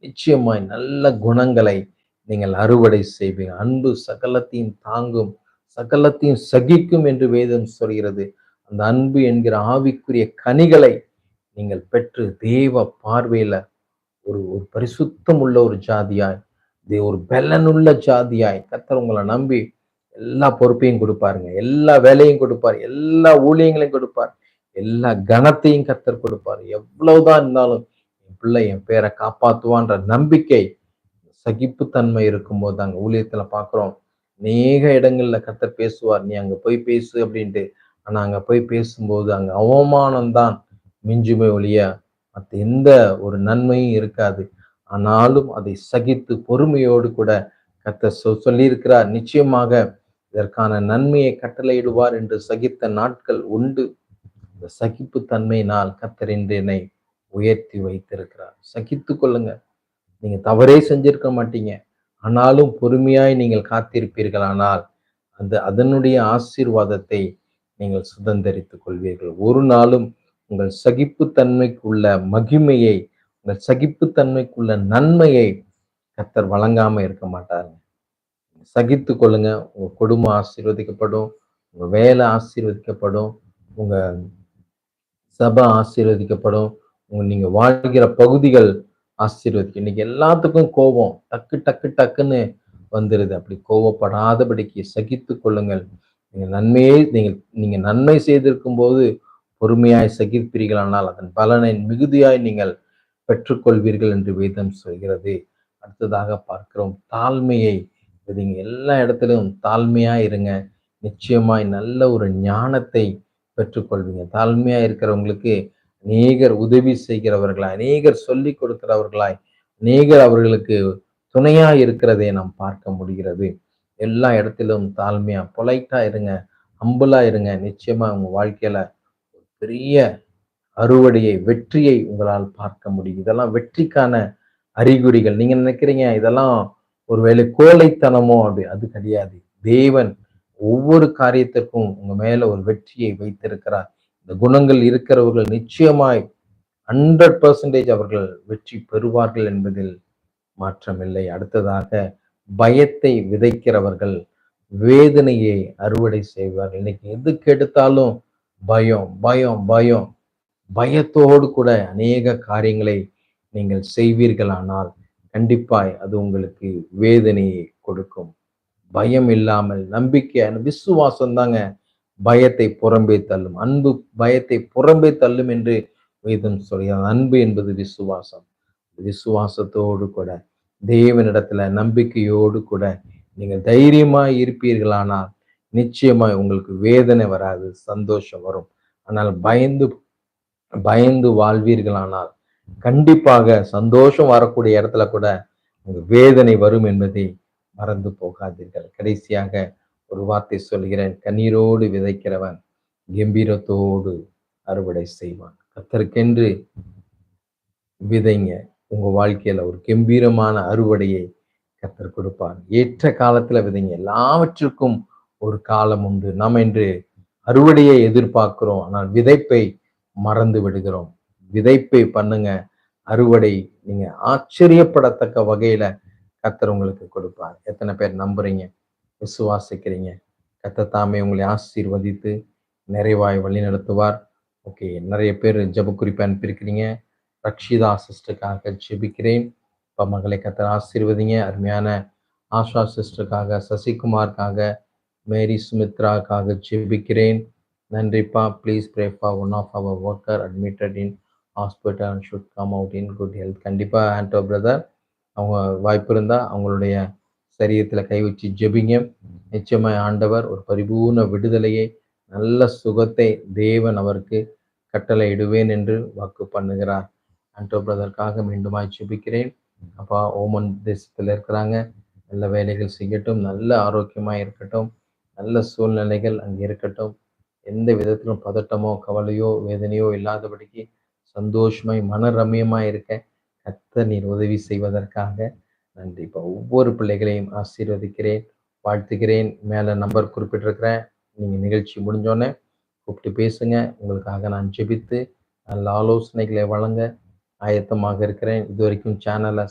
நிச்சயமாய் நல்ல குணங்களை நீங்கள் அறுவடை செய்வீங்க. அன்பு சகலத்தையும் தாங்கும், சகலத்தையும் சகிக்கும் என்று வேதம் சொல்கிறது. அந்த அன்பு என்கிற ஆவிக்குரிய கனிகளை நீங்கள் பெற்று தேவ பார்வையில ஒரு ஒரு பரிசுத்தம் உள்ள ஒரு ஜாதியாய், ஒரு பெலனுள்ள ஜாதியாய் கர்த்தர் உங்கள நம்பி எல்லா பொறுப்பையும் கொடுப்பாருங்க. எல்லா வேலையும் கொடுப்பார். எல்லா ஊழியங்களையும் கொடுப்பார். எல்லா கனத்தையும் கர்த்தர் கொடுப்பார். எவ்வளவுதான் இருந்தாலும் என் பிள்ளை என் பேரை காப்பாத்துவான்ற நம்பிக்கை, சகிப்புத்தன்மை இருக்கும்போது தாங்க ஊழியத்துல பார்க்கிறோம். அநேக இடங்கள்ல கர்த்தர் பேசுவார். நீ அங்க போய் பேசு அப்படின்ட்டு. ஆனா அங்க போய் பேசும்போது அங்க அவமானம் தான் மிஞ்சுமே ஒழிய மத்த எந்த ஒரு நன்மையும் இருக்காது. ஆனாலும் அதை சகித்து பொறுமையோடு கூட கர்த்தர் சொல்லியிருக்கிறார். நிச்சயமாக இதற்கான நன்மையை கட்டளையிடுவார் என்று சகித்த நாட்கள் உண்டு. இந்த சகிப்பு தன்மையினால் கர்த்தர் இன்று என்னை உயர்த்தி வைத்திருக்கிறார். சகித்துக் கொள்ளுங்க. நீங்க தவறே செஞ்சிருக்க மாட்டீங்க. ஆனாலும் பொறுமையாய் நீங்கள் காத்திருப்பீர்களானால் அதனுடைய ஆசீர்வாதத்தை நீங்கள் சுதந்தரித்துக் கொள்வீர்கள். ஒரு நாளும் உங்கள் சகிப்புத்தன்மைக்குள்ள மகிமையை, உங்கள் சகிப்புத்தன்மைக்குள்ள நன்மையை கர்த்தர் வழங்காம இருக்க மாட்டாருங்க. சகித்துக் கொள்ளுங்க. உங்க குடும்பம் ஆசீர்வதிக்கப்படும். உங்க வேலை ஆசீர்வதிக்கப்படும். உங்க சபை ஆசீர்வதிக்கப்படும். நீங்க வாழ்கிற பகுதிகள் ஆசீர்வதிக்கும். இன்னைக்கு எல்லாத்துக்கும் கோபம் டக்கு டக்கு டக்குன்னு வந்துருது. அப்படி கோபப்படாதபடிக்கு சகித்துக் கொள்ளுங்கள். நீங்க நன்மை செய்திருக்கும் போது பொறுமையாய் சகிப்பீர்களானால் அதன் பலனை மிகுதியாய் நீங்கள் பெற்றுக்கொள்வீர்கள் என்று வேதம் சொல்கிறது. அடுத்ததாக பார்க்கிறோம் தாழ்மையை. நீங்க எல்லா இடத்திலும் தாழ்மையா இருங்க. நிச்சயமாய் நல்ல ஒரு ஞானத்தை பெற்றுக்கொள்வீங்க. தாழ்மையா இருக்கிறவங்களுக்கு அநேகர் உதவி செய்கிறவர்களாய், அநேகர் சொல்லிக் கொடுக்கிறவர்களாய், அநேகர் அவர்களுக்கு துணையா இருக்கிறதை நாம் பார்க்க முடிகிறது. எல்லா இடத்திலும் தாழ்மையா பொலைட்டா இருங்க, ஹம்பிளா இருங்க. நிச்சயமா உங்க வாழ்க்கையில பெரிய அறுவடையை, வெற்றியை உங்களால் பார்க்க முடியும். இதெல்லாம் வெற்றிக்கான அறிகுறிகள். நீங்க நினைக்கிறீங்க இதெல்லாம் ஒருவேளை கோழைத்தனமோ அப்படி, அது கிடையாது. தேவன் ஒவ்வொரு காரியத்திற்கும் உங்க மேல ஒரு வெற்றியை வைத்திருக்கிறார். இந்த குணங்கள் இருக்கிறவர்கள் நிச்சயமாய் 100% அவர்கள் வெற்றி பெறுவார்கள் என்பதில் மாற்றமில்லை. அடுத்ததாக பயத்தை விதைக்கிறவர்கள் வேதனையை அறுவடை செய்வார்கள். இன்னைக்கு எதுக்கு எடுத்தாலும் பயம் பயம் பயம். பயத்தோடு கூட அநேக காரியங்களை நீங்கள் செய்வீர்களானால் கண்டிப்பாய் அது உங்களுக்கு வேதனையை கொடுக்கும். பயம் இல்லாமல் நம்பிக்கை, விசுவாசம் தாங்க பயத்தை புறம்பே தள்ளும். அன்பு பயத்தை புறம்பே தள்ளும் என்று வேதம் சொல்கிறது. அன்பு என்பது விசுவாசம். விசுவாசத்தோடு கூட தேவனிடத்துல நம்பிக்கையோடு கூட நீங்கள் தைரியமாய் இருப்பீர்களானால் நிச்சயமாய் உங்களுக்கு வேதனை வராது, சந்தோஷம் வரும். ஆனால் பயந்து பயந்து வாழ்வீர்களானால் கண்டிப்பாக சந்தோஷம் வரக்கூடிய இடத்துல கூட உங்க வேதனை வரும் என்பதை மறந்து போகாதீர்கள். கடைசியாக ஒரு வார்த்தை சொல்கிறேன். கண்ணீரோடு விதைக்கிறவன் கம்பீரத்தோடு அறுவடை செய்வான். கர்த்தருக்கென்று விதைங்க. உங்க வாழ்க்கையில ஒரு கம்பீரமான அறுவடையை கர்த்தர் கொடுப்பார். ஏற்ற காலத்துல விதைங்க. எல்லாவற்றிற்கும் ஒரு காலம் உண்டு. நாம் இன்று அறுவடையை எதிர்பார்க்கிறோம், ஆனால் விதைப்பை மறந்து விடுகிறோம். விதைப்பை பண்ணுங்க, அறுவடை நீங்க ஆச்சரியப்படத்தக்க வகையில கர்த்தர் உங்களுக்கு கொடுப்பார். எத்தனை பேர் நம்புறீங்க, விசுவாசிக்கிறீங்க? கர்த்தர் தாமே உங்களை ஆசீர்வதித்து நிறைவாய் வழி நடத்துவார். ஓகே, நிறைய பேர் ஜெப குறிப்பு அனுப்பியிருக்கிறீங்க. ரக்ஷிதா சிஸ்டருக்காக ஜெபிக்கிறேன். இப்போ மகளை கர்த்தர் ஆசீர்வதிங்க. அருமையான ஆஷா சிஸ்டருக்காக, சசிகுமாருக்காக, மேரி சுமித்ராக்காக ஜெபிக்கிறேன். நன்றிப்பா. Please pray for one of our worker admitted in hospital and should come out in good health. கண்டிப்பாக ஆண்டோ பிரதர், அவங்க வாய்ப்பு இருந்தால் அவங்களுடைய சரீரத்தில் கை வச்சு ஜெபிங்க. நிச்சயமாய் ஆண்டவர் ஒரு பரிபூர்ண விடுதலையை, நல்ல சுகத்தை தேவன் அவருக்கு கட்டளை இடுவேன் என்று வாக்கு பண்ணுகிறார். ஆண்டோ பிரதற்காக மீண்டுமாய் ஜெபிக்கிறேன். அப்பா, ஓமன் தேசத்தில் இருக்கிறாங்க, நல்ல வேலைகள் செய்யட்டும், நல்ல ஆரோக்கியமாக இருக்கட்டும், நல்ல சூழ்நிலைகள் அங்கே இருக்கட்டும். எந்த விதத்திலும் பதட்டமோ கவலையோ வேதனையோ இல்லாதபடிக்கு சந்தோஷமாய் மனரம்யமாய் இருக்க கர்த்தர் நீர் உதவி செய்வதற்காக நன்றி. இப்போ ஒவ்வொரு பிள்ளைகளையும் ஆசீர்வதிக்கிறேன், வாழ்த்துகிறேன். மேலே நம்பர் குறிப்பிட்டிருக்கிறேன். நீங்கள் நிகழ்ச்சி முடிஞ்சோடனே கூப்பிட்டு பேசுங்க. உங்களுக்காக நான் ஜெபித்து நல்ல ஆலோசனைகளை வழங்க ஆயத்தமாக இருக்கிறேன். இது வரைக்கும் சேனலை